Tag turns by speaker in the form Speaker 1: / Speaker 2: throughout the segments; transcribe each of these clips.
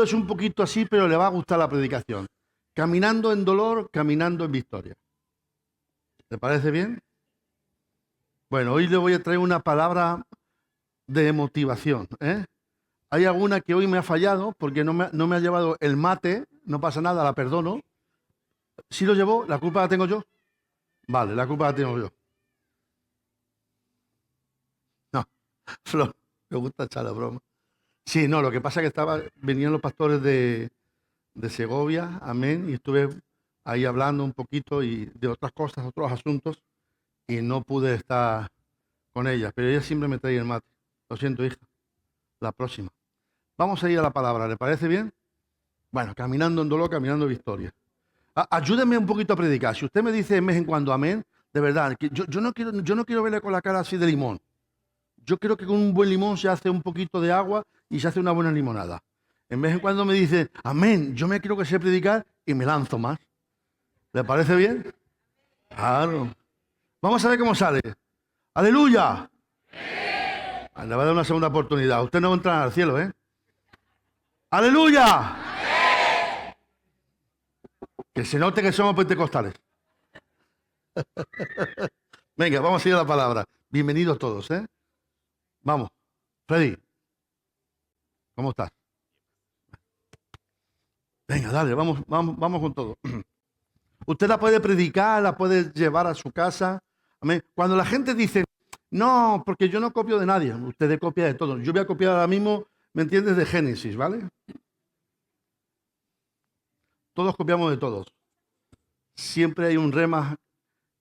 Speaker 1: Es un poquito así, pero le va a gustar la predicación. Caminando en dolor, caminando en victoria. ¿Te parece bien? Bueno, hoy le voy a traer una palabra de motivación. Hay alguna que hoy me ha fallado porque no me ha llevado el mate, no pasa nada, la perdono. Si lo llevó, ¿la culpa la tengo yo? Vale, la culpa la tengo yo. No, Flor, me gusta echar la broma. Sí, no, lo que pasa es que venían los pastores de Segovia, amén, y estuve ahí hablando un poquito y de otras cosas, otros asuntos, y no pude estar con ellas, pero ella siempre me trae el mate. Lo siento, hija. La próxima. Vamos a ir a la palabra, ¿le parece bien? Bueno, caminando en dolor, caminando en victoria. Ayúdenme un poquito a predicar. Si usted me dice de vez en cuando amén, de verdad, que yo no quiero verle con la cara así de limón. Yo creo que con un buen limón se hace un poquito de agua y se hace una buena limonada. En vez en cuando me dice, amén, yo me quiero que sé predicar y me lanzo más. ¿Le parece bien? Claro. Vamos a ver cómo sale. ¡Aleluya! Le va a dar una segunda oportunidad. Usted no va a entrar al cielo, ¿eh? ¡Aleluya! Que se note que somos pentecostales. Venga, vamos a ir a la palabra. Bienvenidos todos, ¿eh? Vamos. Freddy, ¿cómo estás? Venga, dale, vamos con todo. Usted la puede predicar, la puede llevar a su casa. Amén. Cuando la gente dice, no, porque yo no copio de nadie, usted copia de todo. Yo voy a copiar ahora mismo, ¿me entiendes? De Génesis, ¿vale? Todos copiamos de todos. Siempre hay un rema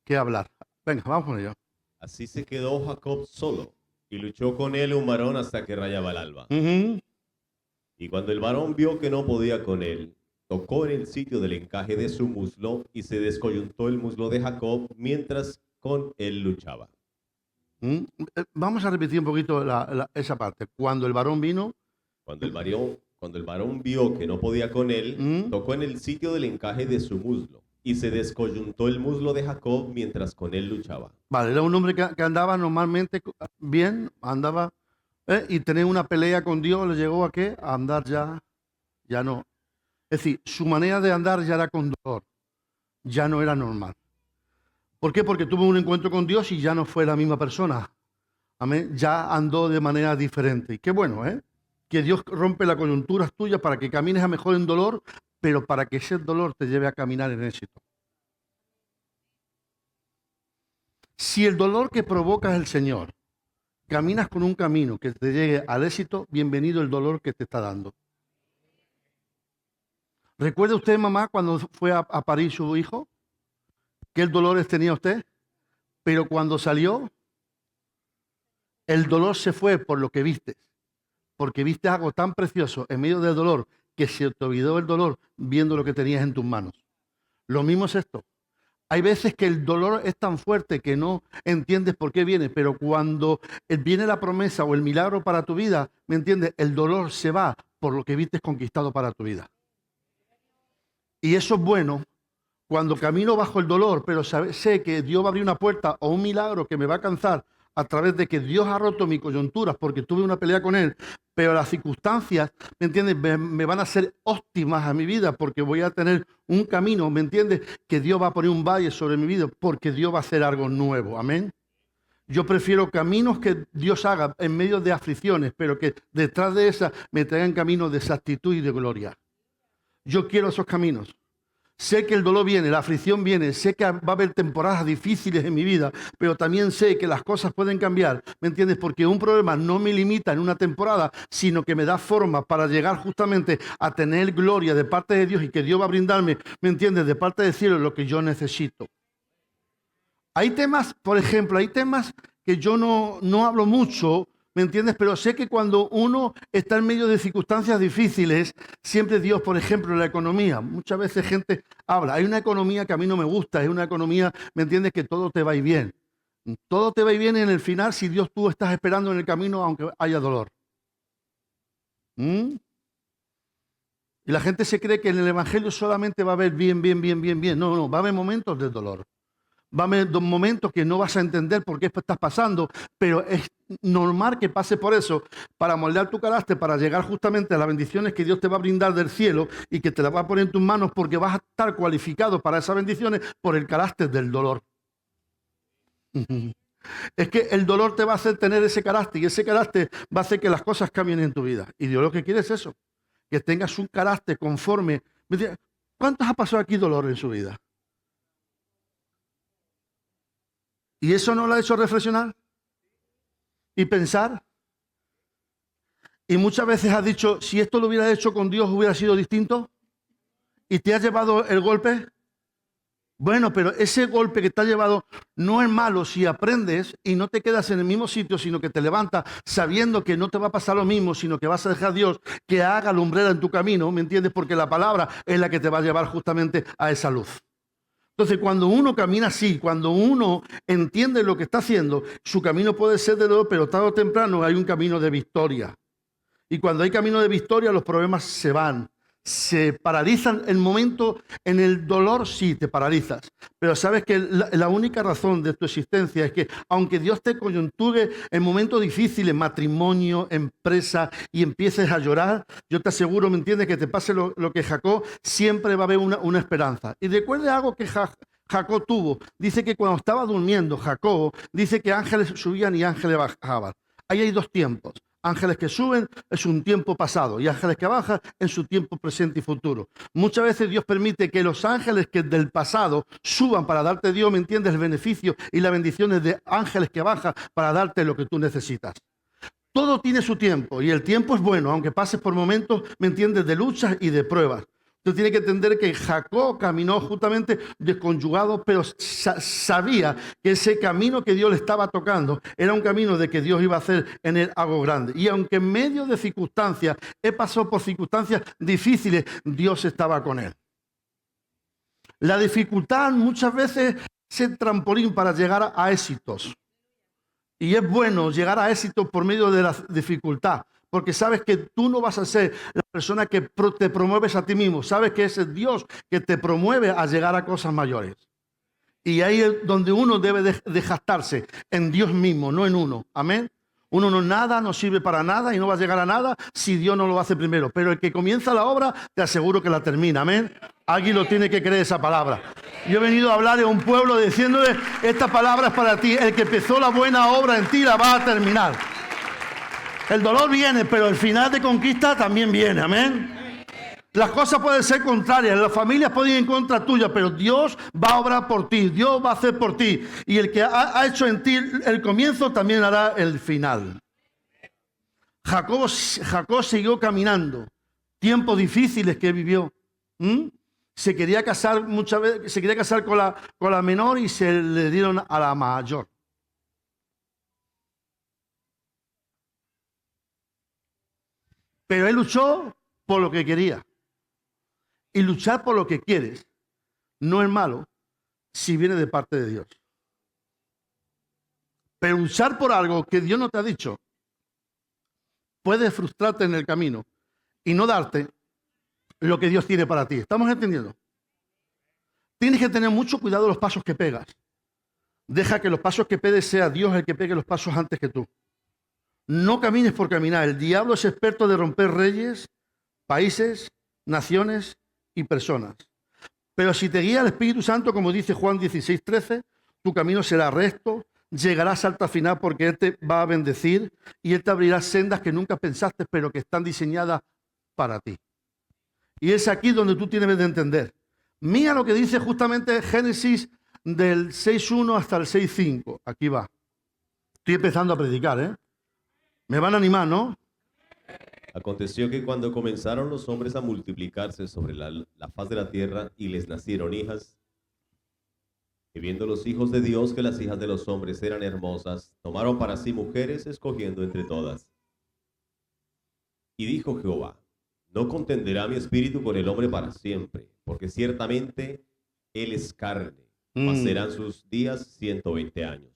Speaker 1: que hablar. Venga, vamos con ello.
Speaker 2: Así se quedó Jacob solo, y luchó con él un varón hasta que rayaba el alba. Y cuando el varón vio que no podía con él, tocó en el sitio del encaje de su muslo, y se descoyuntó el muslo de Jacob mientras con él luchaba.
Speaker 1: Vamos a repetir un poquito esa parte. Cuando el varón vino...
Speaker 2: Cuando el varón vio que no podía con él, tocó en el sitio del encaje de su muslo, y se descoyuntó el muslo de Jacob mientras con él luchaba.
Speaker 1: Vale, era un hombre que andaba normalmente bien, andaba, y tener una pelea con Dios le llegó a ¿qué? A andar ya no. Es decir, su manera de andar ya era con dolor, ya no era normal. ¿Por qué? Porque tuvo un encuentro con Dios y ya no fue la misma persona. Amén. Ya andó de manera diferente. Y qué bueno, ¿eh? Que Dios rompe las coyunturas tuyas para que camines a mejor en dolor, pero para que ese dolor te lleve a caminar en éxito. Si el dolor que provoca es el Señor, caminas con un camino que te llegue al éxito, bienvenido el dolor que te está dando. ¿Recuerda usted, mamá, cuando fue a parir su hijo? ¿Qué dolores tenía usted? Pero cuando salió, el dolor se fue por lo que viste. Porque viste algo tan precioso en medio del dolor que se te olvidó el dolor viendo lo que tenías en tus manos. Lo mismo es esto. Hay veces que el dolor es tan fuerte que no entiendes por qué viene, pero cuando viene la promesa o el milagro para tu vida, ¿me entiendes? El dolor se va por lo que viste conquistado para tu vida. Y eso es bueno cuando camino bajo el dolor, pero sé que Dios va a abrir una puerta o un milagro que me va a alcanzar a través de que Dios ha roto mis coyunturas porque tuve una pelea con Él, pero las circunstancias, ¿me entiendes? Me van a ser óptimas a mi vida porque voy a tener un camino, ¿me entiendes? Que Dios va a poner un valle sobre mi vida porque Dios va a hacer algo nuevo, amén. Yo prefiero caminos que Dios haga en medio de aflicciones, pero que detrás de esas me traigan caminos de exactitud y de gloria. Yo quiero esos caminos. Sé que el dolor viene, la aflicción viene, sé que va a haber temporadas difíciles en mi vida, pero también sé que las cosas pueden cambiar, ¿me entiendes? Porque un problema no me limita en una temporada, sino que me da forma para llegar justamente a tener gloria de parte de Dios y que Dios va a brindarme, ¿me entiendes? De parte del cielo lo que yo necesito. Hay temas, por ejemplo, hay temas que yo no hablo mucho, ¿me entiendes? Pero sé que cuando uno está en medio de circunstancias difíciles, siempre Dios, por ejemplo, la economía. Muchas veces gente habla, hay una economía que a mí no me gusta, es una economía, ¿me entiendes? Que todo te va a ir bien. Todo te va a ir bien en el final si Dios tú estás esperando en el camino aunque haya dolor. Y la gente se cree que en el Evangelio solamente va a haber bien. No, va a haber momentos de dolor. Va a haber momentos que no vas a entender por qué estás pasando, pero es normal que pases por eso para moldear tu carácter, para llegar justamente a las bendiciones que Dios te va a brindar del cielo y que te las va a poner en tus manos, porque vas a estar cualificado para esas bendiciones por el carácter del dolor. Es que el dolor te va a hacer tener ese carácter y ese carácter va a hacer que las cosas cambien en tu vida. Y Dios lo que quiere es eso, que tengas un carácter conforme. ¿Cuántos ha pasado aquí dolor en su vida? ¿Y eso no lo ha hecho reflexionar? ¿Y pensar? Y muchas veces has dicho, si esto lo hubiera hecho con Dios, ¿hubiera sido distinto? ¿Y te ha llevado el golpe? Bueno, pero ese golpe que te ha llevado no es malo si aprendes y no te quedas en el mismo sitio, sino que te levantas sabiendo que no te va a pasar lo mismo, sino que vas a dejar a Dios que haga lumbrera en tu camino, ¿me entiendes? Porque la palabra es la que te va a llevar justamente a esa luz. Entonces, cuando uno camina así, cuando uno entiende lo que está haciendo, su camino puede ser de dolor, pero tarde o temprano hay un camino de victoria. Y cuando hay camino de victoria, los problemas se van. Se paralizan el momento, en el dolor sí te paralizas, pero sabes que la única razón de tu existencia es que aunque Dios te coyunture en momentos difíciles, matrimonio, empresa, y empieces a llorar, yo te aseguro, ¿me entiendes? Que te pase lo que Jacob, siempre va a haber una esperanza. Y recuerde algo que Jacob tuvo. Dice que cuando estaba durmiendo Jacob, dice que ángeles subían y ángeles bajaban. Ahí hay dos tiempos. Ángeles que suben es un tiempo pasado y ángeles que bajan en su tiempo presente y futuro. Muchas veces Dios permite que los ángeles que del pasado suban para darte, Dios, ¿me entiendes?, el beneficio y las bendiciones de ángeles que bajan para darte lo que tú necesitas. Todo tiene su tiempo y el tiempo es bueno, aunque pases por momentos, ¿me entiendes?, de luchas y de pruebas. Tú tienes que entender que Jacob caminó justamente desconyugado, pero sabía que ese camino que Dios le estaba tocando era un camino de que Dios iba a hacer en él algo grande. Y aunque en medio de circunstancias, él pasó por circunstancias difíciles, Dios estaba con él. La dificultad muchas veces es el trampolín para llegar a éxitos. Y es bueno llegar a éxitos por medio de la dificultad. Porque sabes que tú no vas a ser la persona que te promueves a ti mismo. Sabes que es el Dios que te promueve a llegar a cosas mayores. Y ahí es donde uno debe de jactarse, en Dios mismo, no en uno. Amén. Uno no sirve para nada y no va a llegar a nada si Dios no lo hace primero. Pero el que comienza la obra, te aseguro que la termina. Amén. Alguien lo tiene que creer esa palabra. Yo he venido a hablar a un pueblo diciéndole, esta palabra es para ti. El que empezó la buena obra en ti la va a terminar. El dolor viene, pero el final de conquista también viene, amén. Las cosas pueden ser contrarias, las familias pueden ir en contra tuya, pero Dios va a obrar por ti, Dios va a hacer por ti. Y el que ha hecho en ti el comienzo también hará el final. Jacob siguió caminando, tiempos difíciles que vivió. Se quería casar muchas veces, se quería casar con la menor y se le dieron a la mayor. Pero él luchó por lo que quería. Y luchar por lo que quieres no es malo si viene de parte de Dios. Pero luchar por algo que Dios no te ha dicho puede frustrarte en el camino y no darte lo que Dios tiene para ti. ¿Estamos entendiendo? Tienes que tener mucho cuidado de los pasos que pegas. Deja que los pasos que pegues sea Dios el que pegue los pasos antes que tú. No camines por caminar. El diablo es experto de romper reyes, países, naciones y personas. Pero si te guía el Espíritu Santo, como dice Juan 16:13, tu camino será recto, llegarás al final porque Él te va a bendecir y Él te abrirá sendas que nunca pensaste, pero que están diseñadas para ti. Y es aquí donde tú tienes de entender. Mira lo que dice justamente Génesis del 6:1 hasta el 6:5. Aquí va. Estoy empezando a predicar, ¿eh? Me van a animar, ¿no?
Speaker 2: Aconteció que cuando comenzaron los hombres a multiplicarse sobre la faz de la tierra y les nacieron hijas, y viendo los hijos de Dios que las hijas de los hombres eran hermosas, tomaron para sí mujeres, escogiendo entre todas. Y dijo Jehová, no contenderá mi espíritu con el hombre para siempre, porque ciertamente él es carne, mas serán sus días 120 años.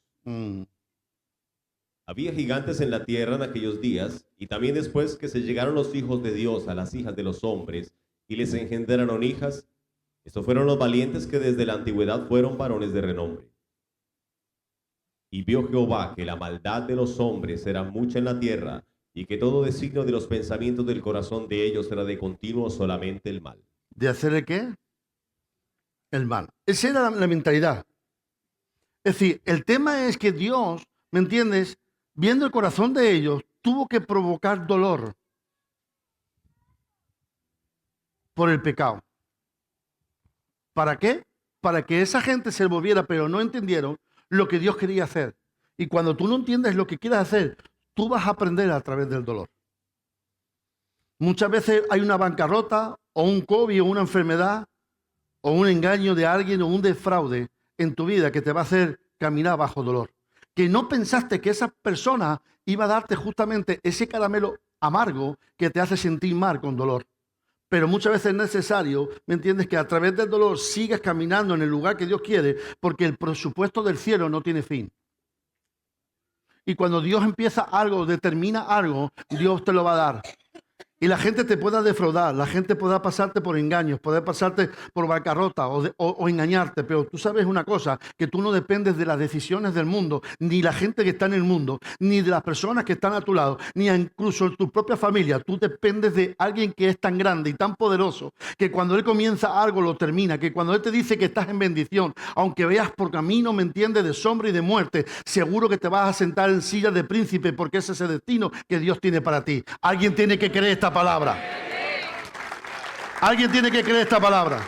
Speaker 2: Había gigantes en la tierra en aquellos días, y también después que se llegaron los hijos de Dios a las hijas de los hombres, y les engendraron hijas, estos fueron los valientes que desde la antigüedad fueron varones de renombre. Y vio Jehová que la maldad de los hombres era mucha en la tierra, y que todo designio de los pensamientos del corazón de ellos era de continuo solamente el mal.
Speaker 1: ¿De hacer el qué? El mal. Esa era la mentalidad. Es decir, el tema es que Dios, ¿me entiendes? Viendo el corazón de ellos, tuvo que provocar dolor por el pecado. ¿Para qué? Para que esa gente se volviera, pero no entendieron lo que Dios quería hacer. Y cuando tú no entiendes lo que quieres hacer, tú vas a aprender a través del dolor. Muchas veces hay una bancarrota, o un COVID, o una enfermedad, o un engaño de alguien, o un defraude en tu vida que te va a hacer caminar bajo dolor. Que no pensaste que esa persona iba a darte justamente ese caramelo amargo que te hace sentir mal con dolor. Pero muchas veces es necesario, ¿me entiendes?, que a través del dolor sigas caminando en el lugar que Dios quiere, porque el presupuesto del cielo no tiene fin. Y cuando Dios empieza algo, determina algo, Dios te lo va a dar. Y la gente te pueda defraudar, la gente pueda pasarte por engaños, puede pasarte por bancarrota o engañarte, pero tú sabes una cosa, que tú no dependes de las decisiones del mundo, ni la gente que está en el mundo, ni de las personas que están a tu lado, ni incluso tu propia familia. Tú dependes de alguien que es tan grande y tan poderoso, que cuando Él comienza algo lo termina, que cuando Él te dice que estás en bendición, aunque veas por camino, ¿me entiendes?, de sombra y de muerte, seguro que te vas a sentar en silla de príncipe, porque ese es el destino que Dios tiene para ti. Alguien tiene que creer esta palabra. Alguien tiene que creer esta palabra.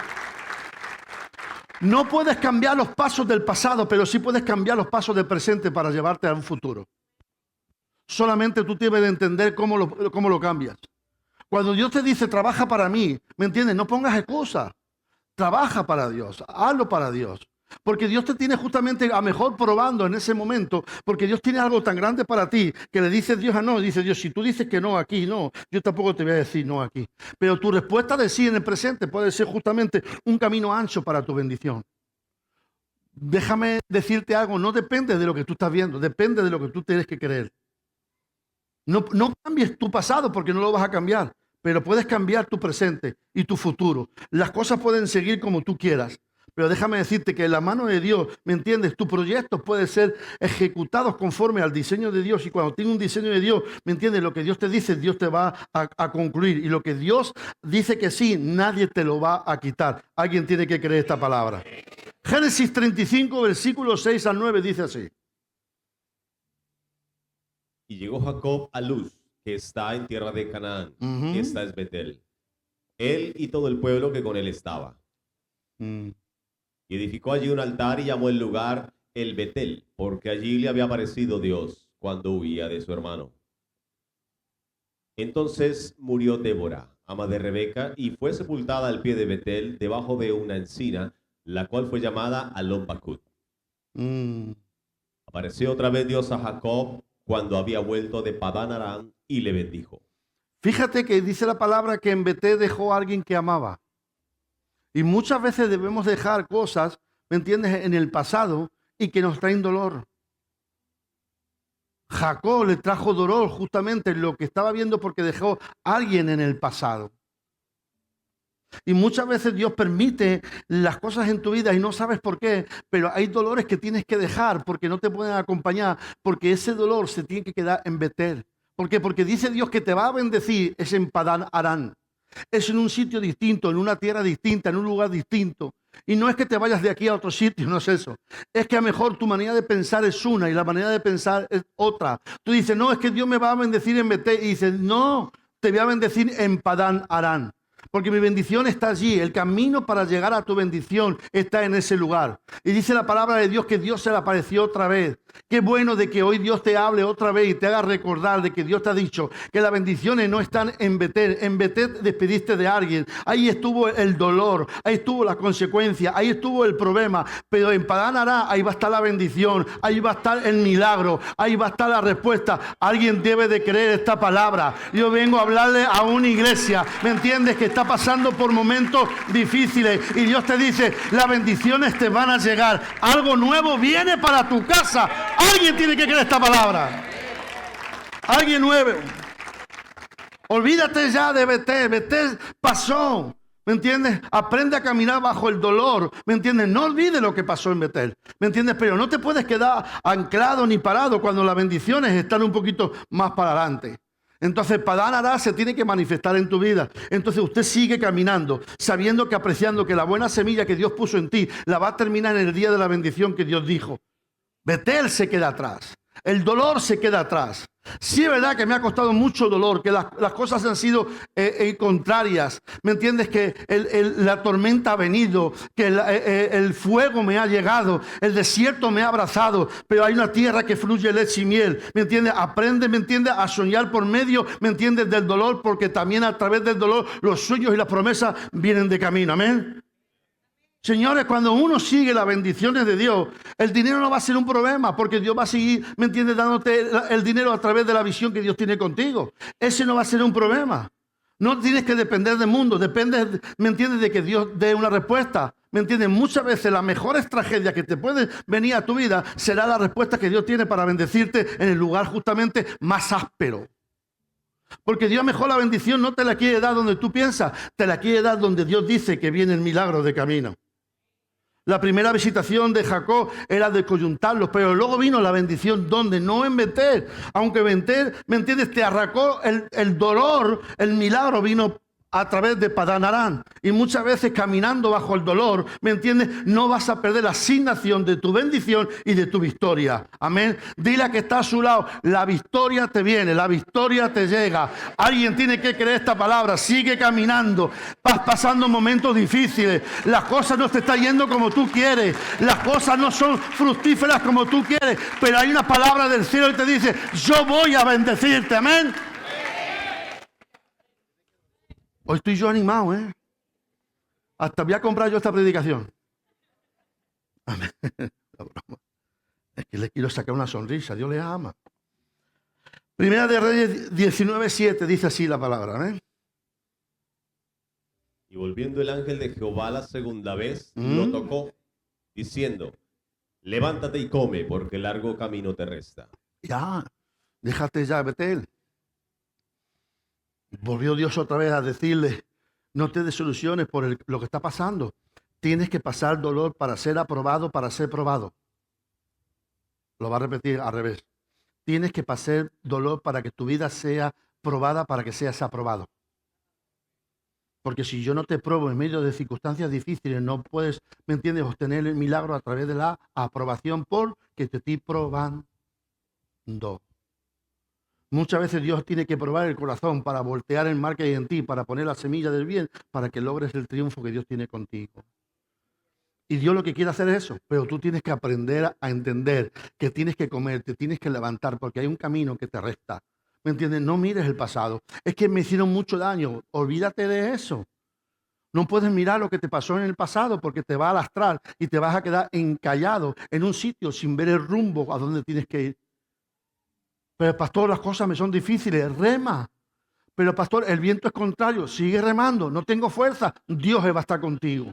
Speaker 1: No puedes cambiar los pasos del pasado, pero sí puedes cambiar los pasos del presente para llevarte a un futuro. Solamente tú tienes de entender cómo lo cambias. Cuando Dios te dice, trabaja para mí, ¿me entiendes? No pongas excusas. Trabaja para Dios, hazlo para Dios. Porque Dios te tiene justamente a mejor probando en ese momento, porque Dios tiene algo tan grande para ti, que le dices Dios a no, dice Dios, si tú dices que no aquí, no, yo tampoco te voy a decir no aquí. Pero tu respuesta de sí en el presente puede ser justamente un camino ancho para tu bendición. Déjame decirte algo, no depende de lo que tú estás viendo, depende de lo que tú tienes que creer. No cambies tu pasado porque no lo vas a cambiar, pero puedes cambiar tu presente y tu futuro. Las cosas pueden seguir como tú quieras. Pero déjame decirte que en la mano de Dios, ¿me entiendes? Tu proyecto puede ser ejecutados conforme al diseño de Dios. Y cuando tiene un diseño de Dios, ¿me entiendes? Lo que Dios te dice, Dios te va a concluir. Y lo que Dios dice que sí, nadie te lo va a quitar. Alguien tiene que creer esta palabra. Génesis 35, versículos 6 al 9, dice así.
Speaker 2: Y llegó Jacob a Luz, que está en tierra de Canaán. Esta es Betel. Él y todo el pueblo que con él estaba. Y edificó allí un altar y llamó el lugar el Betel, porque allí le había aparecido Dios cuando huía de su hermano. Entonces murió Débora, ama de Rebeca, y fue sepultada al pie de Betel, debajo de una encina, la cual fue llamada Alon-Bacut. Apareció otra vez Dios a Jacob cuando había vuelto de Padán Aram y le bendijo.
Speaker 1: Fíjate que dice la palabra que en Betel dejó a alguien que amaba. Y muchas veces debemos dejar cosas, ¿me entiendes?, en el pasado y que nos traen dolor. Jacob le trajo dolor justamente en lo que estaba viendo porque dejó a alguien en el pasado. Y muchas veces Dios permite las cosas en tu vida y no sabes por qué, pero hay dolores que tienes que dejar porque no te pueden acompañar, porque ese dolor se tiene que quedar en Betel. ¿Por qué? Porque dice Dios que te va a bendecir, es en Padán Aram. Es en un sitio distinto, en una tierra distinta, en un lugar distinto. Y no es que te vayas de aquí a otro sitio, no es eso. Es que a lo mejor tu manera de pensar es una y la manera de pensar es otra. Tú dices, no, es que Dios me va a bendecir en Betel. Y dices, no, te voy a bendecir en Padán Aram. Porque mi bendición está allí. El camino para llegar a tu bendición está en ese lugar. Y dice la palabra de Dios que Dios se le apareció otra vez. Qué bueno de que hoy Dios te hable otra vez y te haga recordar de que Dios te ha dicho que las bendiciones no están en Betel. En Betel despediste de alguien. Ahí estuvo el dolor, ahí estuvo la consecuencia, ahí estuvo el problema. Pero en Padán Aram, ahí va a estar la bendición, ahí va a estar el milagro, ahí va a estar la respuesta. Alguien debe de creer esta palabra. Yo vengo a hablarle a una iglesia, ¿me entiendes?, que está pasando por momentos difíciles. Y Dios te dice, las bendiciones te van a llegar. Algo nuevo viene para tu casa. Alguien tiene que creer esta palabra. Alguien nuevo. Olvídate ya de Betel. Betel pasó. ¿Me entiendes? Aprende a caminar bajo el dolor. ¿Me entiendes? No olvides lo que pasó en Betel. ¿Me entiendes? Pero no te puedes quedar anclado ni parado cuando las bendiciones están un poquito más para adelante. Entonces, Padán Ará se tiene que manifestar en tu vida. Entonces, usted sigue caminando, sabiendo que apreciando que la buena semilla que Dios puso en ti la va a terminar en el día de la bendición que Dios dijo. Betel se queda atrás. El dolor se queda atrás. Sí es verdad que me ha costado mucho dolor, que las cosas han sido contrarias. ¿Me entiendes? Que la tormenta ha venido, que el fuego me ha llegado, el desierto me ha abrazado, pero hay una tierra que fluye leche y miel. ¿Me entiendes? Aprende, ¿me entiendes? A soñar por medio, ¿me entiendes? Del dolor, porque también a través del dolor los sueños y las promesas vienen de camino. Amén. Señores, cuando uno sigue las bendiciones de Dios, el dinero no va a ser un problema, porque Dios va a seguir, ¿me entiendes?, dándote el dinero a través de la visión que Dios tiene contigo. Ese no va a ser un problema. No tienes que depender del mundo, depende, ¿me entiendes?, de que Dios dé una respuesta. ¿Me entiendes? Muchas veces las mejores tragedias que te pueden venir a tu vida será la respuesta que Dios tiene para bendecirte en el lugar justamente más áspero. Porque Dios mejor la bendición no te la quiere dar donde tú piensas, te la quiere dar donde Dios dice que viene el milagro de camino. La primera visitación de Jacob era de coyuntarlos, pero luego vino la bendición donde, no en Betel. Aunque Betel, ¿me entiendes?, te arrancó el dolor, el milagro vino a través de Padán Arán. Y muchas veces caminando bajo el dolor, ¿me entiendes?, no vas a perder la asignación de tu bendición y de tu victoria. Amén. Dile a que está a su lado, la victoria te viene, la victoria te llega. Alguien tiene que creer esta palabra. Sigue caminando. Vas pasando momentos difíciles. Las cosas no te están yendo como tú quieres. Las cosas no son fructíferas como tú quieres. Pero hay una palabra del cielo que te dice, yo voy a bendecirte. Amén. Hoy estoy yo animado, ¿eh? Hasta voy a comprar yo esta predicación. Amén. Es que le quiero sacar una sonrisa. Dios le ama. Primera de Reyes 19:7 dice así la palabra, ¿eh?
Speaker 2: Y volviendo el ángel de Jehová la segunda vez, lo tocó, diciendo, levántate y come, porque largo camino te resta.
Speaker 1: Ya, déjate ya, Betel. Volvió Dios otra vez a decirle, no te desilusiones por lo que está pasando. Tienes que pasar dolor para ser aprobado, para ser probado. Lo va a repetir al revés. Tienes que pasar dolor para que tu vida sea probada, para que seas aprobado. Porque si yo no te pruebo en medio de circunstancias difíciles, no puedes, ¿me entiendes?, obtener el milagro a través de la aprobación porque te estoy probando. Muchas veces Dios tiene que probar el corazón para voltear el mar que hay en ti, para poner la semilla del bien, para que logres el triunfo que Dios tiene contigo. Y Dios lo que quiere hacer es eso, pero tú tienes que aprender a entender que tienes que comer, te tienes que levantar, porque hay un camino que te resta. ¿Me entiendes? No mires el pasado. Es que me hicieron mucho daño. Olvídate de eso. No puedes mirar lo que te pasó en el pasado porque te va a lastrar y te vas a quedar encallado en un sitio sin ver el rumbo a donde tienes que ir. Pero pastor, las cosas me son difíciles, rema. Pero pastor, el viento es contrario, sigue remando, no tengo fuerza, Dios va a estar contigo.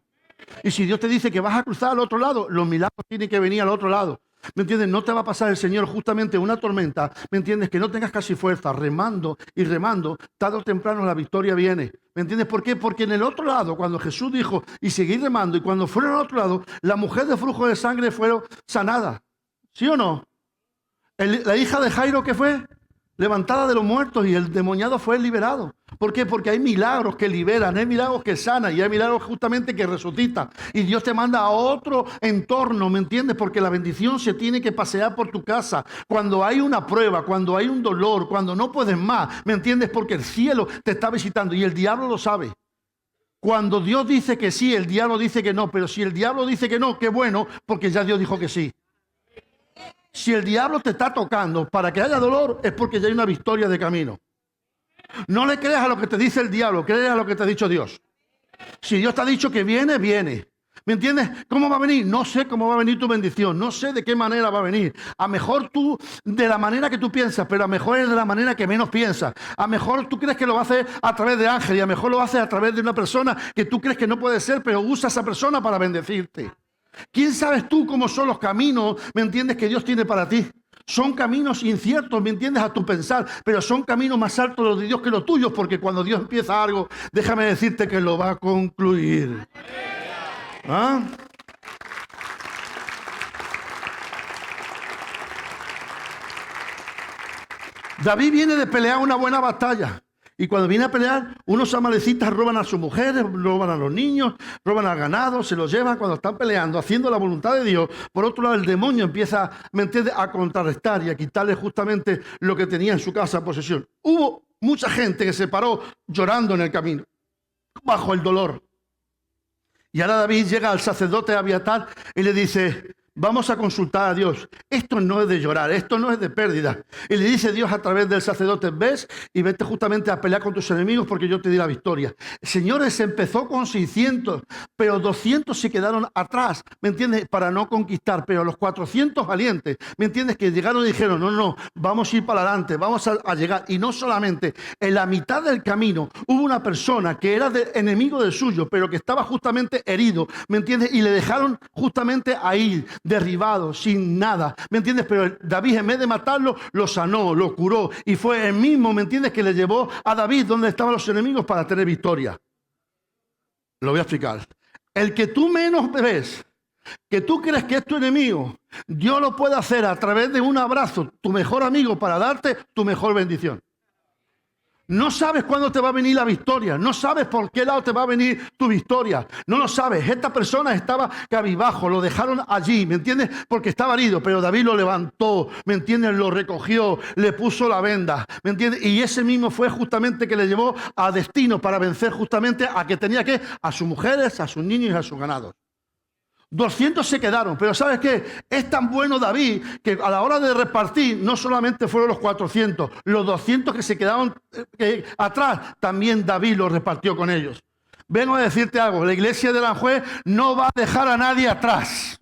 Speaker 1: Y si Dios te dice que vas a cruzar al otro lado, los milagros tienen que venir al otro lado. ¿Me entiendes? No te va a pasar el Señor justamente una tormenta, ¿me entiendes? Que no tengas casi fuerza, remando y remando, tarde o temprano la victoria viene. ¿Me entiendes por qué? Porque en el otro lado, cuando Jesús dijo, y seguid remando, y cuando fueron al otro lado, la mujer de flujo de sangre fueron sanadas. ¿Sí o no? La hija de Jairo, ¿qué fue? Levantada de los muertos, y el demoniado fue liberado. ¿Por qué? Porque hay milagros que liberan, hay milagros que sanan y hay milagros justamente que resucitan. Y Dios te manda a otro entorno, ¿me entiendes? Porque la bendición se tiene que pasear por tu casa. Cuando hay una prueba, cuando hay un dolor, cuando no puedes más, ¿me entiendes? Porque el cielo te está visitando y el diablo lo sabe. Cuando Dios dice que sí, el diablo dice que no. Pero si el diablo dice que no, qué bueno, porque ya Dios dijo que sí. Si el diablo te está tocando para que haya dolor, es porque ya hay una victoria de camino. No le creas a lo que te dice el diablo, creas a lo que te ha dicho Dios. Si Dios te ha dicho que viene, viene. ¿Me entiendes? ¿Cómo va a venir? No sé cómo va a venir tu bendición, no sé de qué manera va a venir. A lo mejor tú, de la manera que tú piensas, pero a lo mejor es de la manera que menos piensas. A lo mejor tú crees que lo va a hacer a través de ángeles, y a lo mejor lo hace a través de una persona que tú crees que no puede ser, pero usa a esa persona para bendecirte. ¿Quién sabes tú cómo son los caminos, me entiendes, que Dios tiene para ti? son caminos inciertos, ¿me entiendes? A tu pensar, pero son caminos más altos los de Dios que los tuyos, porque cuando Dios empieza algo, déjame decirte que lo va a concluir. ¿Ah? David viene de pelear una buena batalla. Y cuando viene a pelear, unos amalecitas roban a sus mujeres, roban a los niños, roban al ganado, se los llevan cuando están peleando, haciendo la voluntad de Dios. Por otro lado, el demonio empieza, ¿me entiendes?, a contrarrestar y a quitarle justamente lo que tenía en su casa, posesión. Hubo mucha gente que se paró llorando en el camino, bajo el dolor. Y ahora David llega al sacerdote Abiatar y le dice: vamos a consultar a Dios. Esto no es de llorar, esto no es de pérdida. Y le dice Dios a través del sacerdote: ves y vete justamente a pelear con tus enemigos porque yo te di la victoria. Señores, empezó con 600, pero 200 se quedaron atrás, ¿me entiendes? Para no conquistar, pero los 400 valientes, ¿me entiendes? Que llegaron y dijeron: no, vamos a ir para adelante, vamos a llegar. Y no solamente, en la mitad del camino hubo una persona que era enemigo del suyo, pero que estaba justamente herido, ¿me entiendes? Y le dejaron justamente ahí, derribado, sin nada, ¿me entiendes? Pero David, en vez de matarlo, lo sanó, lo curó, y fue el mismo, ¿me entiendes?, que le llevó a David donde estaban los enemigos para tener victoria. Lo voy a explicar. El que tú menos ves, que tú crees que es tu enemigo, Dios lo puede hacer a través de un abrazo, tu mejor amigo, para darte tu mejor bendición. No sabes cuándo te va a venir la victoria. No sabes por qué lado te va a venir tu victoria. No lo sabes. Esta persona estaba cabizbajo. Lo dejaron allí, ¿me entiendes? Porque estaba herido. Pero David lo levantó, ¿me entiendes? Lo recogió, le puso la venda, ¿me entiendes? Y ese mismo fue justamente que le llevó a destino para vencer justamente a que tenía que, a sus mujeres, a sus niños y a sus ganados. 200 se quedaron, pero ¿sabes qué? Es tan bueno David que a la hora de repartir no solamente fueron los 400, los 200 que se quedaron atrás, también David los repartió con ellos. Vengo a decirte algo: la iglesia de Aranjuez no va a dejar a nadie atrás.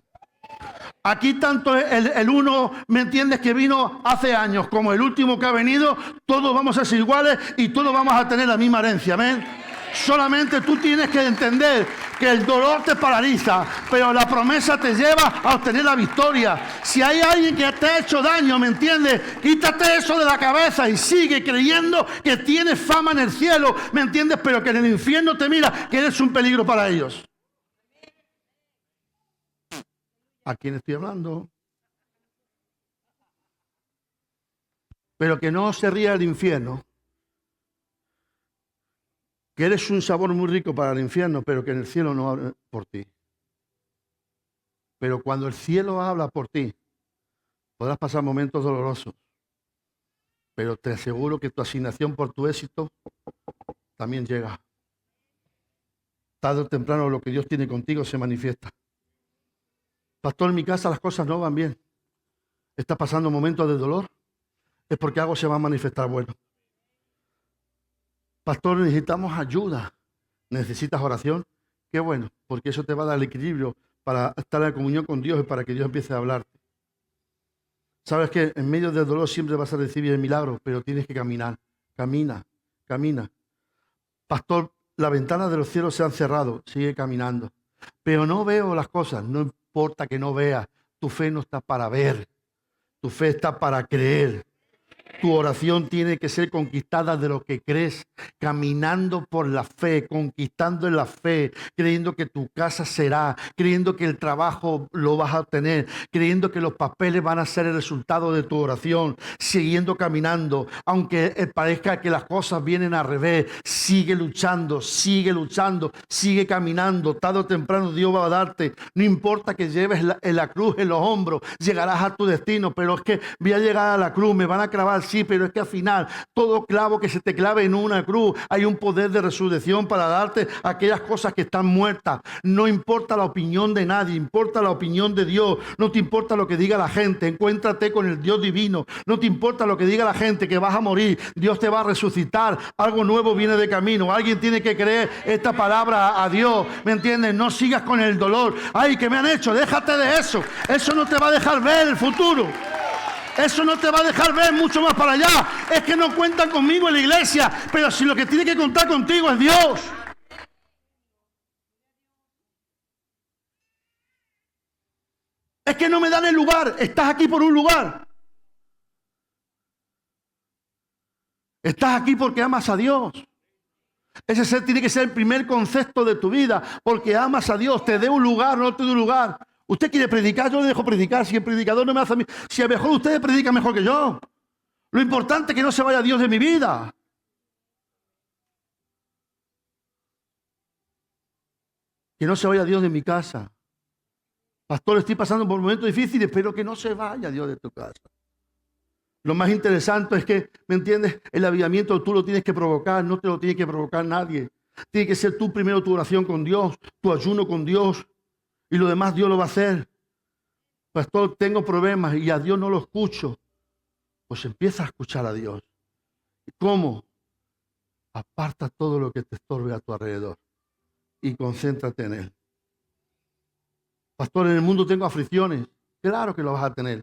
Speaker 1: Aquí tanto el uno, ¿me entiendes?, que vino hace años, como el último que ha venido, todos vamos a ser iguales y todos vamos a tener la misma herencia, amén. Solamente tú tienes que entender que el dolor te paraliza, pero la promesa te lleva a obtener la victoria. Si hay alguien que te ha hecho daño, ¿me entiendes?, quítate eso de la cabeza y sigue creyendo que tienes fama en el cielo, ¿me entiendes?, pero que en el infierno te mira que eres un peligro para ellos. ¿A quién estoy hablando? Pero que no se ría el infierno, que eres un sabor muy rico para el infierno, pero que en el cielo no habla por ti. Pero cuando el cielo habla por ti, podrás pasar momentos dolorosos, pero te aseguro que tu asignación por tu éxito también llega. Tarde o temprano lo que Dios tiene contigo se manifiesta. Pastor, en mi casa las cosas no van bien. ¿Estás pasando momentos de dolor? Es porque algo se va a manifestar bueno. Pastor, necesitamos ayuda. ¿Necesitas oración? Qué bueno, porque eso te va a dar el equilibrio para estar en comunión con Dios y para que Dios empiece a hablarte. Sabes que en medio del dolor siempre vas a recibir el milagro, pero tienes que caminar. Camina. Pastor, las ventanas de los cielos se han cerrado. Sigue caminando. Pero no veo las cosas. No importa que no veas. Tu fe no está para ver. Tu fe está para creer. Tu oración tiene que ser conquistada de lo que crees, caminando por la fe, conquistando en la fe, creyendo que tu casa será, creyendo que el trabajo lo vas a tener, creyendo que los papeles van a ser el resultado de tu oración, siguiendo caminando, aunque parezca que las cosas vienen al revés, sigue luchando, sigue caminando, tarde o temprano Dios va a darte, no importa que lleves la cruz en los hombros, llegarás a tu destino, pero es que voy a llegar a la cruz, me van a clavar. Sí, pero es que al final, todo clavo que se te clave en una cruz, hay un poder de resurrección para darte aquellas cosas que están muertas. No importa la opinión de nadie, importa la opinión de Dios. No te importa lo que diga la gente, encuéntrate con el Dios divino. No te importa lo que diga la gente, que vas a morir. Dios te va a resucitar, algo nuevo viene de camino. Alguien tiene que creer esta palabra a Dios, ¿me entiendes? No sigas con el dolor. Ay, ¿qué me han hecho? Déjate de eso. Eso no te va a dejar ver el futuro. Eso no te va a dejar ver mucho más para allá. Es que no cuentan conmigo en la iglesia, pero si lo que tiene que contar contigo es Dios. Es que no me dan el lugar. Estás aquí por un lugar. Estás aquí porque amas a Dios. Ese ser tiene que ser el primer concepto de tu vida, porque amas a Dios. Te dé un lugar, no te dé un lugar. Usted quiere predicar, yo le dejo predicar. Si el predicador no me hace a mí, si a lo mejor usted predica mejor que yo. Lo importante es que no se vaya Dios de mi vida. Que no se vaya Dios de mi casa. Pastor, estoy pasando por momentos difíciles, pero que no se vaya Dios de tu casa. Lo más interesante es que, ¿me entiendes? El avivamiento tú lo tienes que provocar, no te lo tiene que provocar nadie. Tiene que ser tú primero tu oración con Dios, tu ayuno con Dios, y lo demás Dios lo va a hacer. Pastor, tengo problemas y a Dios no lo escucho. Pues empieza a escuchar a Dios. ¿Y cómo? Aparta todo lo que te estorbe a tu alrededor y concéntrate en Él. Pastor, en el mundo tengo aflicciones. Claro que lo vas a tener.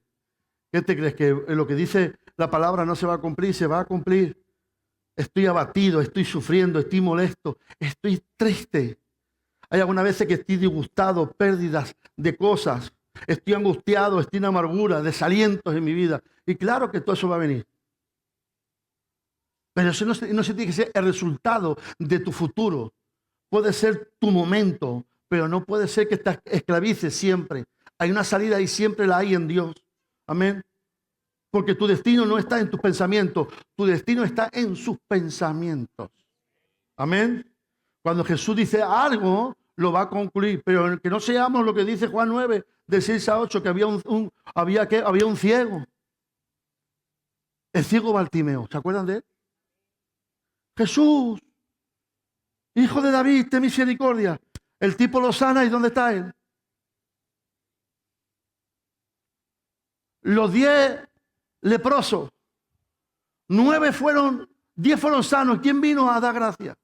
Speaker 1: ¿Qué te crees? ¿Que lo que dice la palabra no se va a cumplir? Se va a cumplir. Estoy abatido, estoy sufriendo, estoy molesto, estoy triste. Hay algunas veces que estoy disgustado, pérdidas de cosas. Estoy angustiado, estoy en amargura, desalientos en mi vida. Y claro que todo eso va a venir. Pero eso no se tiene que ser el resultado de tu futuro. Puede ser tu momento, pero no puede ser que te esclavices siempre. Hay una salida y siempre la hay en Dios. Amén. Porque tu destino no está en tus pensamientos, tu destino está en sus pensamientos. Amén. Cuando Jesús dice algo, lo va a concluir, pero que no seamos lo que dice Juan 9, de 6 a 8, que había un ciego. El ciego Bartimeo, ¿se acuerdan de él? Jesús, hijo de David, ten misericordia. El tipo lo sana, ¿y dónde está él? Los 10 leprosos, 10 fueron sanos. ¿Quién vino a dar gracias?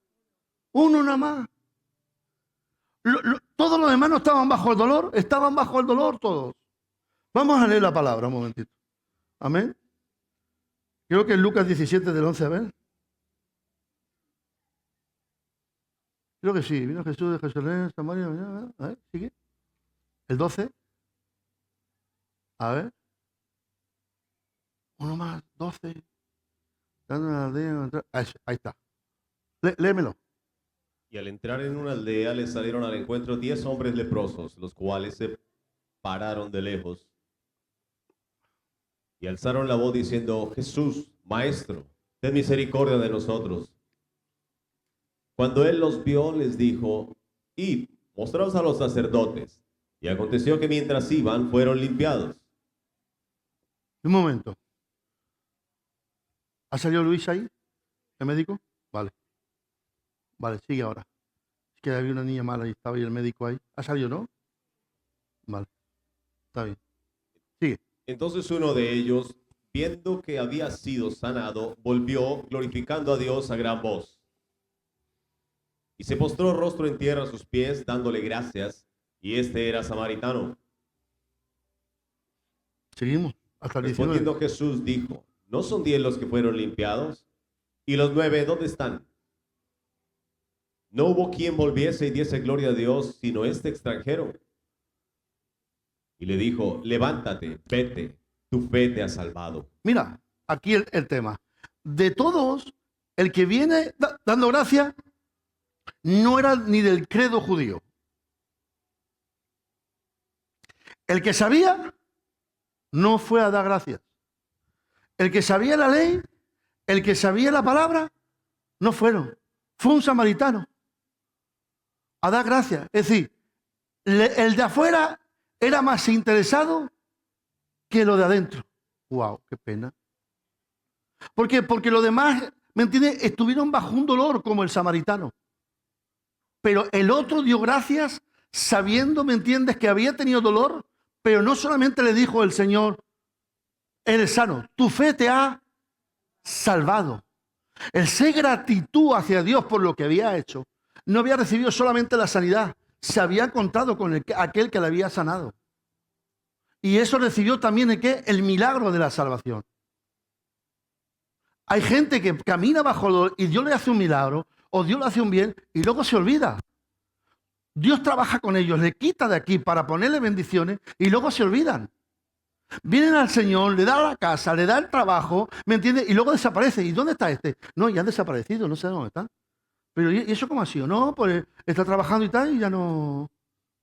Speaker 1: Uno nada más. Todos los demás no estaban bajo el dolor, estaban bajo el dolor todos. Vamos a leer la palabra un momentito. Amén. Creo que en Lucas 17 del 11, a ver. Creo que sí. Vino Jesús de Jerusalén, Samaria. A ver, sigue. El 12. A ver. Uno más, 12. Dando una aldea. Ahí está. Léemelo.
Speaker 2: Y al entrar en una aldea les salieron al encuentro 10 hombres leprosos, los cuales se pararon de lejos y alzaron la voz diciendo: Jesús, Maestro, ten misericordia de nosotros. Cuando él los vio, les dijo: Id, mostraos a los sacerdotes. Y aconteció que mientras iban, fueron limpiados.
Speaker 1: Un momento. ¿Ha salido Luis ahí? ¿El médico? Vale. Vale, sigue ahora. Es que había una niña mala y estaba ahí el médico ahí. ¿Ha salido, no? Vale. Está bien. Sigue.
Speaker 2: Entonces uno de ellos, viendo que había sido sanado, volvió glorificando a Dios a gran voz. Y se postró rostro en tierra a sus pies, dándole gracias, y este era samaritano.
Speaker 1: Seguimos. Hasta el 19.
Speaker 2: Respondiendo Jesús dijo: ¿No son 10 los que fueron limpiados? ¿Y los 9 dónde están? No hubo quien volviese y diese gloria a Dios, sino este extranjero. Y le dijo: levántate, vete, tu fe te ha salvado.
Speaker 1: Mira, aquí el tema. De todos, el que viene dando gracias no era ni del credo judío. El que sabía no fue a dar gracias. El que sabía la ley, el que sabía la palabra, no fueron. Fue un samaritano a dar gracias. Es decir, el de afuera era más interesado que lo de adentro. ¡Wow! ¡Qué pena! ¿Por qué? Porque los demás, ¿me entiendes?, estuvieron bajo un dolor como el samaritano. Pero el otro dio gracias sabiendo, ¿me entiendes?, que había tenido dolor, pero no solamente le dijo el Señor: eres sano, tu fe te ha salvado. El ser gratitud hacia Dios por lo que había hecho, no había recibido solamente la sanidad, se había encontrado con aquel que le había sanado. Y eso recibió también el milagro de la salvación. Hay gente que camina bajo el dolor y Dios le hace un milagro o Dios le hace un bien y luego se olvida. Dios trabaja con ellos, le quita de aquí para ponerle bendiciones y luego se olvidan. Vienen al Señor, le da la casa, le da el trabajo, ¿me entiendes? Y luego desaparece. ¿Y dónde está este? No, ya han desaparecido, no sé dónde está. Pero ¿y eso cómo ha sido? No, pues está trabajando y tal y ya no.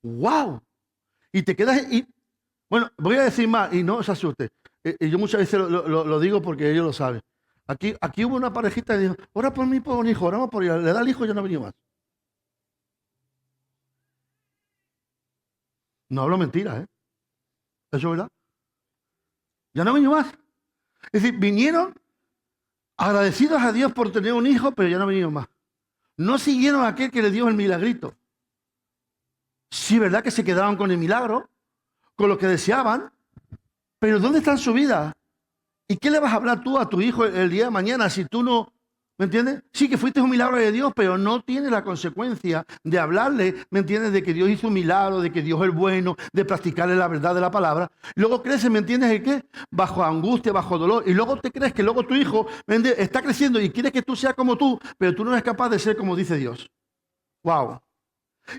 Speaker 1: ¡Wow! Y te quedas. Y, bueno, voy a decir más y no se asuste. Yo muchas veces lo digo porque ellos lo saben. Aquí hubo una parejita y dijo, ora por mí, por un hijo, oramos por ella. Le da el hijo y ya no ha venido más. No hablo mentiras, ¿eh? Eso es verdad. Ya no ha venido más. Es decir, vinieron agradecidos a Dios por tener un hijo, pero ya no ha venido más. No siguieron a aquel que le dio el milagrito. Sí, ¿verdad que se quedaron con el milagro? Con lo que deseaban. Pero ¿dónde está en su vida? ¿Y qué le vas a hablar tú a tu hijo el día de mañana si tú no, ¿me entiendes? Sí que fuiste un milagro de Dios, pero no tienes la consecuencia de hablarle, ¿me entiendes? De que Dios hizo un milagro, de que Dios es bueno, de practicarle la verdad de la palabra. Luego creces, ¿me entiendes? ¿El qué? Bajo angustia, bajo dolor. Y luego te crees que luego tu hijo, ¿me entiendes? Está creciendo y quiere que tú seas como tú, pero tú no eres capaz de ser como dice Dios. ¡Wow!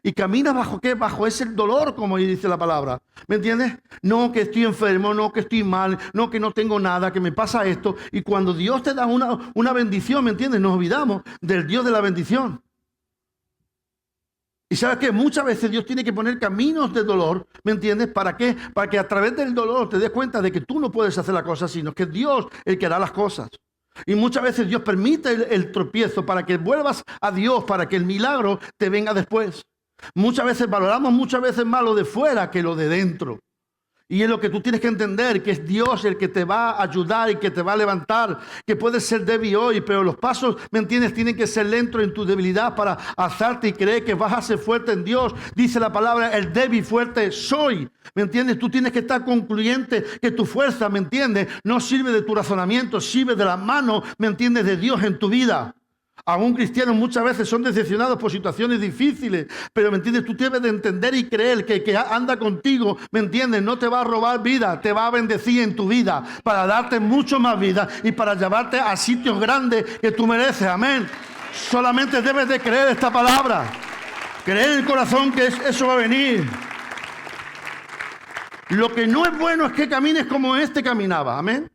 Speaker 1: Y camina bajo qué? Bajo ese dolor, como dice la palabra. ¿Me entiendes? No que estoy enfermo, no que estoy mal, no que no tengo nada, que me pasa esto. Y cuando Dios te da una bendición, ¿me entiendes? Nos olvidamos del Dios de la bendición. Y sabes que muchas veces Dios tiene que poner caminos de dolor, ¿me entiendes? ¿Para qué? Para que a través del dolor te des cuenta de que tú no puedes hacer la cosa, sino que es Dios el que hará las cosas. Y muchas veces Dios permite el tropiezo para que vuelvas a Dios, para que el milagro te venga después. Muchas veces valoramos más lo de fuera que lo de dentro. Y es lo que tú tienes que entender, que es Dios el que te va a ayudar y que te va a levantar, que puedes ser débil hoy, pero los pasos, ¿me entiendes?, tienen que ser lentos en tu debilidad para alzarte y creer que vas a ser fuerte en Dios. Dice la palabra, el débil fuerte soy, ¿me entiendes? Tú tienes que estar concluyente que tu fuerza, ¿me entiendes?, no sirve de tu razonamiento, sirve de la mano, ¿me entiendes?, de Dios en tu vida. Aún cristianos muchas veces son decepcionados por situaciones difíciles, pero ¿me entiendes? Tú debes de entender y creer que el que anda contigo, ¿me entiendes?, no te va a robar vida, te va a bendecir en tu vida para darte mucho más vida y para llevarte a sitios grandes que tú mereces. Amén. Solamente debes de creer esta palabra, creer en el corazón que eso va a venir. Lo que no es bueno es que camines como este caminaba. Amén.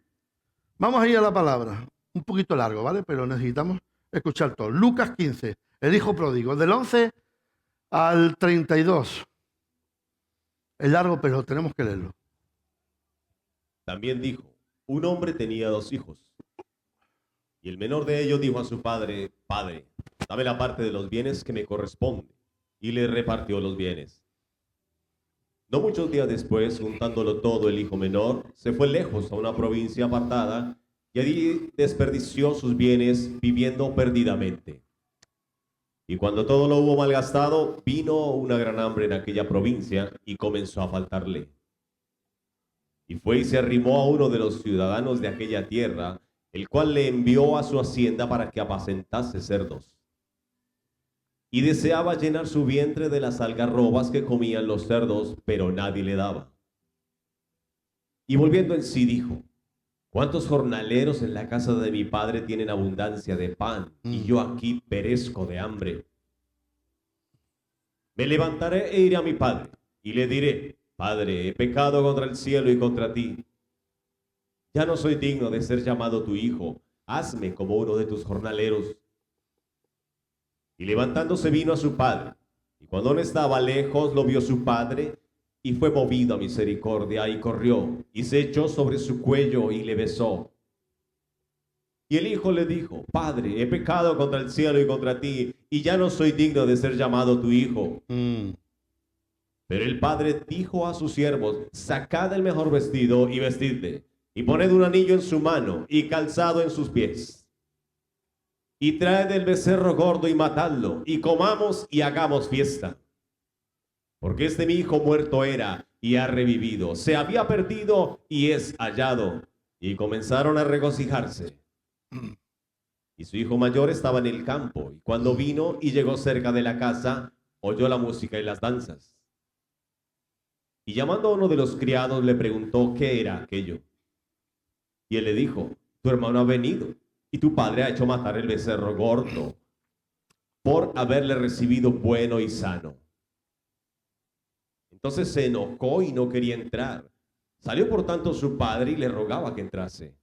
Speaker 1: Vamos a ir a la palabra. Un poquito largo, ¿vale? Pero necesitamos escuchar todo. Lucas 15, el hijo pródigo, del 11 al 32. Es largo, pero tenemos que leerlo.
Speaker 2: También dijo, un hombre tenía 2 hijos. Y el menor de ellos dijo a su padre, Padre, dame la parte de los bienes que me corresponde. Y le repartió los bienes. No muchos días después, juntándolo todo, el hijo menor se fue lejos a una provincia apartada y allí desperdició sus bienes viviendo perdidamente. Y cuando todo lo hubo malgastado, vino una gran hambre en aquella provincia y comenzó a faltarle. Y fue y se arrimó a uno de los ciudadanos de aquella tierra, el cual le envió a su hacienda para que apacentase cerdos. Y deseaba llenar su vientre de las algarrobas que comían los cerdos, pero nadie le daba. Y volviendo en sí dijo, ¿cuántos jornaleros en la casa de mi padre tienen abundancia de pan, y yo aquí perezco de hambre? Me levantaré e iré a mi padre, y le diré, Padre, he pecado contra el cielo y contra ti. Ya no soy digno de ser llamado tu hijo, hazme como uno de tus jornaleros. Y levantándose vino a su padre, y cuando aún estaba lejos lo vio su padre, y fue movido a misericordia, y corrió, y se echó sobre su cuello, y le besó. Y el hijo le dijo, Padre, he pecado contra el cielo y contra ti, y ya no soy digno de ser llamado tu hijo. Pero el padre dijo a sus siervos, sacad el mejor vestido y vestidle, y poned un anillo en su mano, y calzado en sus pies. Y traed el becerro gordo y matadlo, y comamos y hagamos fiesta. Porque este mi hijo muerto era, y ha revivido, se había perdido, y es hallado. Y comenzaron a regocijarse. Y su hijo mayor estaba en el campo, y cuando vino y llegó cerca de la casa, oyó la música y las danzas. Y llamando a uno de los criados, le preguntó qué era aquello. Y él le dijo, tu hermano ha venido, y tu padre ha hecho matar el becerro gordo, por haberle recibido bueno y sano. Entonces se enojó y no quería entrar. Salió por tanto su padre y le rogaba que entrase.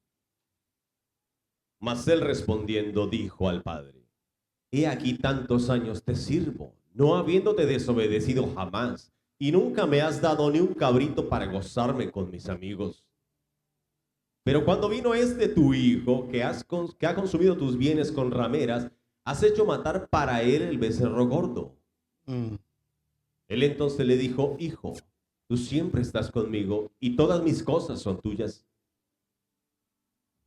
Speaker 2: Mas él respondiendo dijo al padre: He aquí tantos años te sirvo, no habiéndote desobedecido jamás, y nunca me has dado ni un cabrito para gozarme con mis amigos. Pero cuando vino este tu hijo, que ha consumido tus bienes con rameras, has hecho matar para él el becerro gordo. Él entonces le dijo: Hijo, tú siempre estás conmigo, y todas mis cosas son tuyas.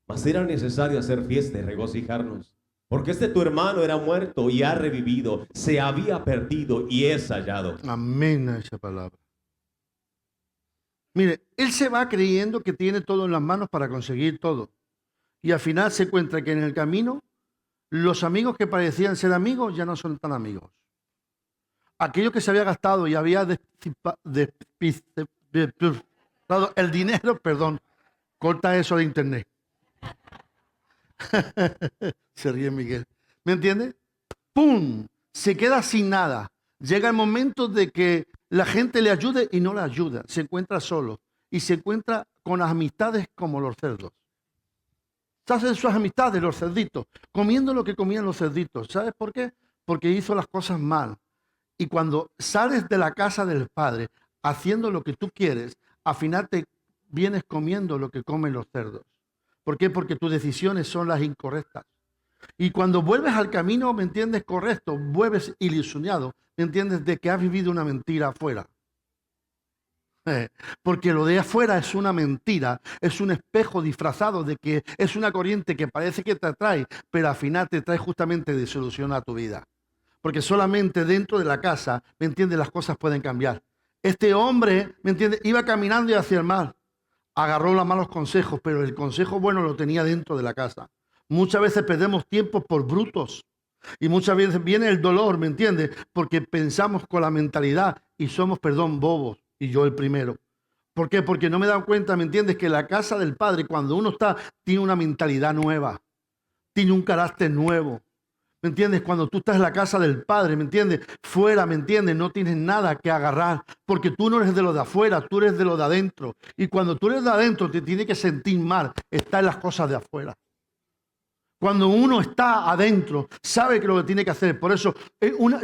Speaker 2: Mas era necesario hacer fiesta y regocijarnos, porque este tu hermano era muerto y ha revivido, se había perdido y es hallado.
Speaker 1: Amén a esa palabra. Mire, él se va creyendo que tiene todo en las manos para conseguir todo. Y al final se encuentra que en el camino los amigos que parecían ser amigos ya no son tan amigos. Aquello que se había gastado y había despilfarrado el dinero, perdón, corta eso de internet. Se ríe Miguel. ¿Me entiende? ¡Pum! Se queda sin nada. Llega el momento de que la gente le ayude y no le ayuda. Se encuentra solo. Y se encuentra con amistades como los cerdos. Se hacen sus amistades, los cerditos, comiendo lo que comían los cerditos. ¿Sabes por qué? Porque hizo las cosas mal. Y cuando sales de la casa del Padre haciendo lo que tú quieres, al final te vienes comiendo lo que comen los cerdos. ¿Por qué? Porque tus decisiones son las incorrectas. Y cuando vuelves al camino, ¿me entiendes? Correcto, vuelves ilusionado, ¿me entiendes? De que has vivido una mentira afuera. Porque lo de afuera es una mentira, es un espejo disfrazado de que es una corriente que parece que te atrae, pero al final te trae justamente desilusión a tu vida. Porque solamente dentro de la casa, ¿me entiendes? Las cosas pueden cambiar. Este hombre, ¿me entiendes? Iba caminando hacia el mal. Agarró los malos consejos, pero el consejo bueno lo tenía dentro de la casa. Muchas veces perdemos tiempo por brutos. Y muchas veces viene el dolor, ¿me entiendes? Porque pensamos con la mentalidad y somos, bobos. Y yo el primero. ¿Por qué? Porque no me he dado cuenta, ¿me entiendes? Que la casa del Padre, cuando uno está, tiene una mentalidad nueva. Tiene un carácter nuevo. ¿Me entiendes? Cuando tú estás en la casa del Padre, ¿me entiendes? Fuera, ¿me entiendes? No tienes nada que agarrar, porque tú no eres de lo de afuera, tú eres de lo de adentro. Y cuando tú eres de adentro, te tienes que sentir mal, está en las cosas de afuera. Cuando uno está adentro, sabe que lo que tiene que hacer. Por eso,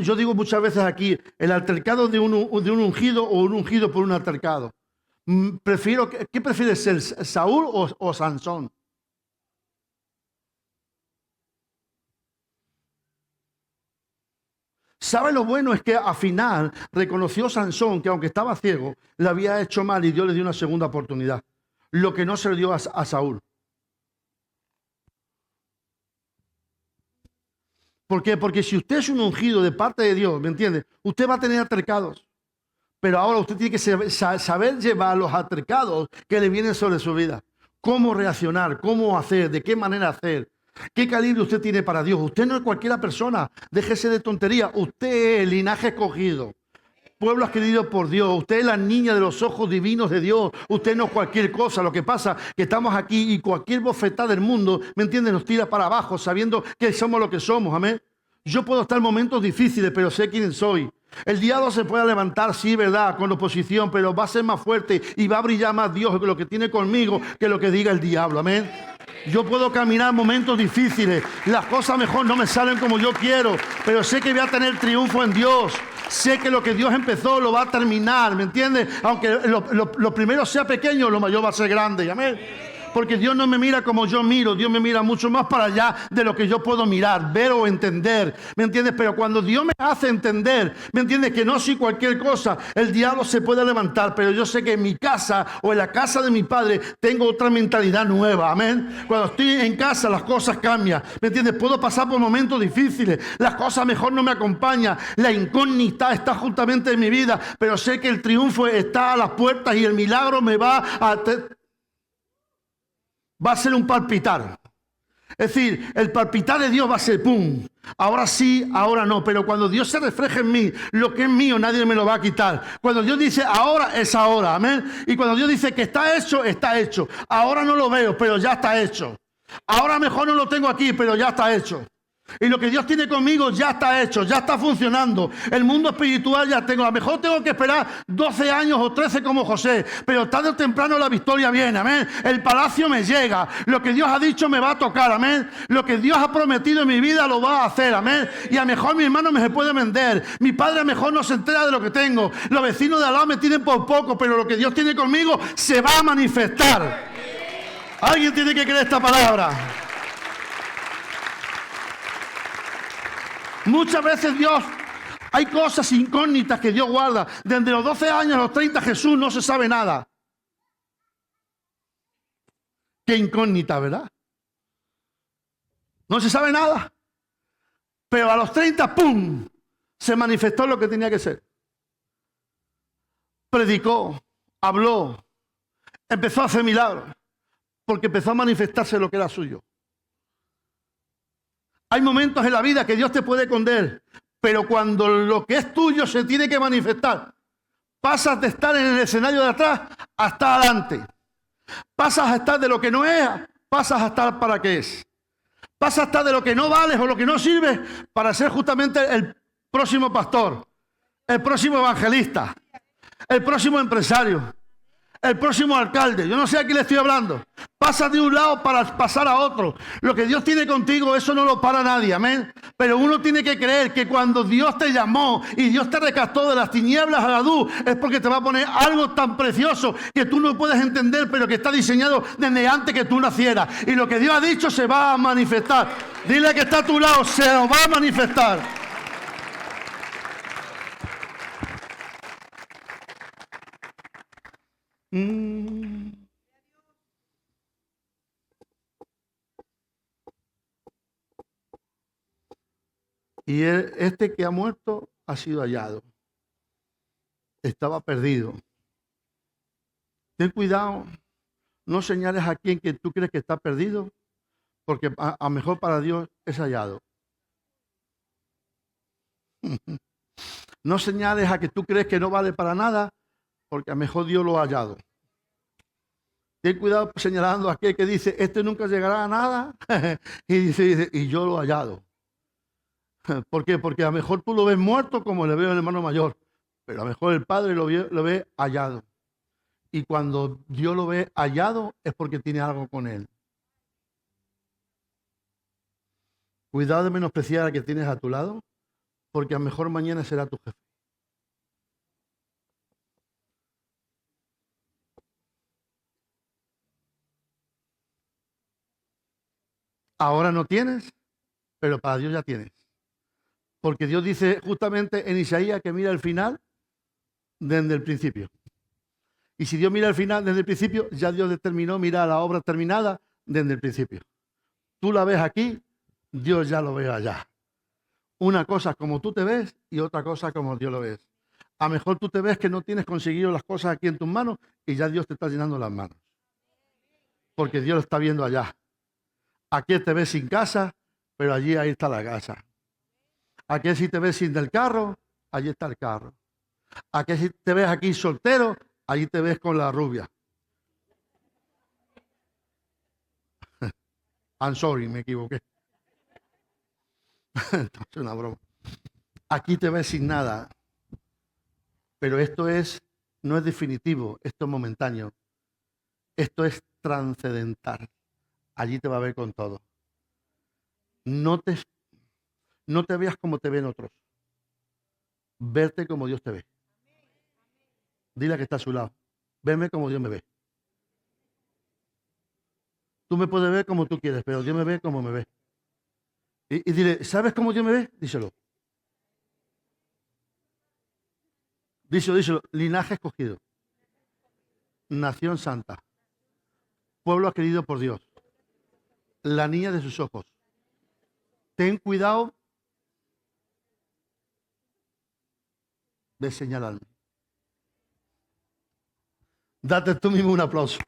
Speaker 1: yo digo muchas veces aquí, el altercado de un ungido o un ungido por un altercado. ¿Qué prefieres ser, Saúl o Sansón? ¿Sabe lo bueno? Es que al final reconoció Sansón que aunque estaba ciego, le había hecho mal y Dios le dio una segunda oportunidad. Lo que no se le dio a Saúl. ¿Por qué? Porque si usted es un ungido de parte de Dios, ¿me entiende? Usted va a tener altercados. Pero ahora usted tiene que saber llevar los altercados que le vienen sobre su vida. Cómo reaccionar, cómo hacer, de qué manera hacer. ¿Qué calibre usted tiene para Dios? Usted no es cualquier persona. Déjese de tontería. Usted es el linaje escogido. Pueblo adquirido por Dios. Usted es la niña de los ojos divinos de Dios. Usted no es cualquier cosa. Lo que pasa es que estamos aquí y cualquier bofetada del mundo, ¿me entiende? Nos tira para abajo sabiendo que somos lo que somos. Amén. Yo puedo estar en momentos difíciles, pero sé quién soy. El diablo se puede levantar, sí, verdad, con oposición, pero va a ser más fuerte y va a brillar más Dios que lo que tiene conmigo que lo que diga el diablo. Amén. Yo puedo caminar momentos difíciles. Las cosas mejor no me salen como yo quiero, pero sé que voy a tener triunfo en Dios. Sé que lo que Dios empezó lo va a terminar, ¿me entiendes? Aunque lo primero sea pequeño, lo mayor va a ser grande. Amén. Porque Dios no me mira como yo miro, Dios me mira mucho más para allá de lo que yo puedo mirar, ver o entender, ¿me entiendes? Pero cuando Dios me hace entender, ¿me entiendes? Que no soy cualquier cosa, el diablo se puede levantar, pero yo sé que en mi casa o en la casa de mi padre tengo otra mentalidad nueva, amén. Cuando estoy en casa las cosas cambian, ¿me entiendes? Puedo pasar por momentos difíciles, las cosas mejor no me acompañan, la incógnita está justamente en mi vida, pero sé que el triunfo está a las puertas y el milagro me va a ser un palpitar. Es decir, el palpitar de Dios va a ser pum. Ahora sí, ahora no. Pero cuando Dios se refleja en mí, lo que es mío nadie me lo va a quitar. Cuando Dios dice ahora, es ahora. Amén. Y cuando Dios dice que está hecho, está hecho. Ahora no lo veo, pero ya está hecho. Ahora mejor no lo tengo aquí, pero ya está hecho. Y lo que Dios tiene conmigo ya está hecho, ya está funcionando. El mundo espiritual ya tengo. A lo mejor tengo que esperar 12 años o 13 como José, pero tarde o temprano la victoria viene, amén. El palacio me llega. Lo que Dios ha dicho me va a tocar, amén. Lo que Dios ha prometido en mi vida lo va a hacer, amén. Y a lo mejor mi hermano me se puede vender. Mi padre a lo mejor no se entera de lo que tengo. Los vecinos de al lado me tienen por poco, pero lo que Dios tiene conmigo se va a manifestar. Alguien tiene que creer esta palabra. Muchas veces Dios, hay cosas incógnitas que Dios guarda. Desde los 12 años a los 30 Jesús no se sabe nada. Qué incógnita, ¿verdad? No se sabe nada. Pero a los 30, ¡pum!, se manifestó lo que tenía que ser. Predicó, habló, empezó a hacer milagros, porque empezó a manifestarse lo que era suyo. Hay momentos en la vida que Dios te puede esconder, pero cuando lo que es tuyo se tiene que manifestar, pasas de estar en el escenario de atrás a estar adelante. Pasas a estar de lo que no es, pasas a estar para qué es. Pasas a estar de lo que no vales o lo que no sirve para ser justamente el próximo pastor, el próximo evangelista, el próximo empresario, el próximo alcalde. Yo no sé a quién le estoy hablando. Pasas de un lado para pasar a otro. Lo que Dios tiene contigo, eso no lo para nadie, amén. Pero uno tiene que creer que cuando Dios te llamó y Dios te rescató de las tinieblas a la luz, es porque te va a poner algo tan precioso que tú no puedes entender, pero que está diseñado desde antes que tú nacieras. Y lo que Dios ha dicho se va a manifestar. Dile que está a tu lado, se lo va a manifestar. Y este que ha muerto ha sido hallado. Estaba perdido. Ten cuidado, no señales a quien que tú crees que está perdido, porque a lo mejor para Dios es hallado. No señales a que tú crees que no vale para nada, porque a lo mejor Dios lo ha hallado. Ten cuidado señalando a aquel que dice, este nunca llegará a nada, y dice, y yo lo he hallado. ¿Por qué? Porque a lo mejor tú lo ves muerto como le veo al hermano mayor, pero a lo mejor el padre lo ve hallado. Y cuando Dios lo ve hallado es porque tiene algo con él. Cuidado de menospreciar al que tienes a tu lado, porque a lo mejor mañana será tu jefe. Ahora no tienes, pero para Dios ya tienes. Porque Dios dice justamente en Isaías que mira el final desde el principio. Y si Dios mira el final desde el principio, ya Dios determinó mirar la obra terminada desde el principio. Tú la ves aquí, Dios ya lo ve allá. Una cosa como tú te ves y otra cosa como Dios lo ves. A lo mejor tú te ves que no tienes conseguido las cosas aquí en tus manos y ya Dios te está llenando las manos. Porque Dios lo está viendo allá. Aquí te ves sin casa, pero allí ahí está la casa. Aquí si te ves sin del carro, allí está el carro. Aquí si te ves aquí soltero, allí te ves con la rubia. I'm sorry, me equivoqué. Es una broma. Aquí te ves sin nada. Pero esto no es definitivo, esto es momentáneo. Esto es trascendental. Allí te va a ver con todo. No te veas como te ven otros. Verte como Dios te ve. Dile que está a su lado. Veme como Dios me ve. Tú me puedes ver como tú quieres, pero Dios me ve como me ve. Y dile, ¿sabes cómo Dios me ve? Díselo. Díselo. Linaje escogido. Nación santa. Pueblo adquirido por Dios. La niña de sus ojos. Ten cuidado de señalarme. Date tú mismo un aplauso.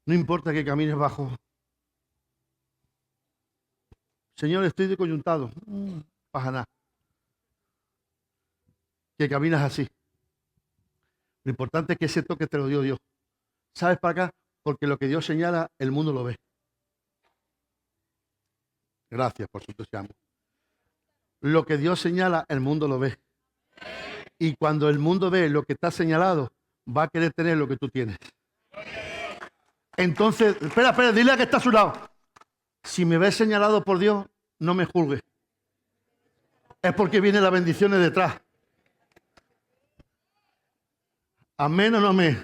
Speaker 1: No importa que camines bajo. Señor, estoy descoyuntado. Pasa nada. que caminas así. Lo importante es que ese toque te lo dio Dios. ¿Sabes para acá? Porque lo que Dios señala, el mundo lo ve. Gracias por su entusiasmo. Lo que Dios señala, el mundo lo ve. Y cuando el mundo ve lo que está señalado, va a querer tener lo que tú tienes. Entonces, espera, dile a que está a su lado. Si me ves señalado por Dios, no me juzgues. Es porque vienen las bendiciones detrás. ¿Amén o no amén?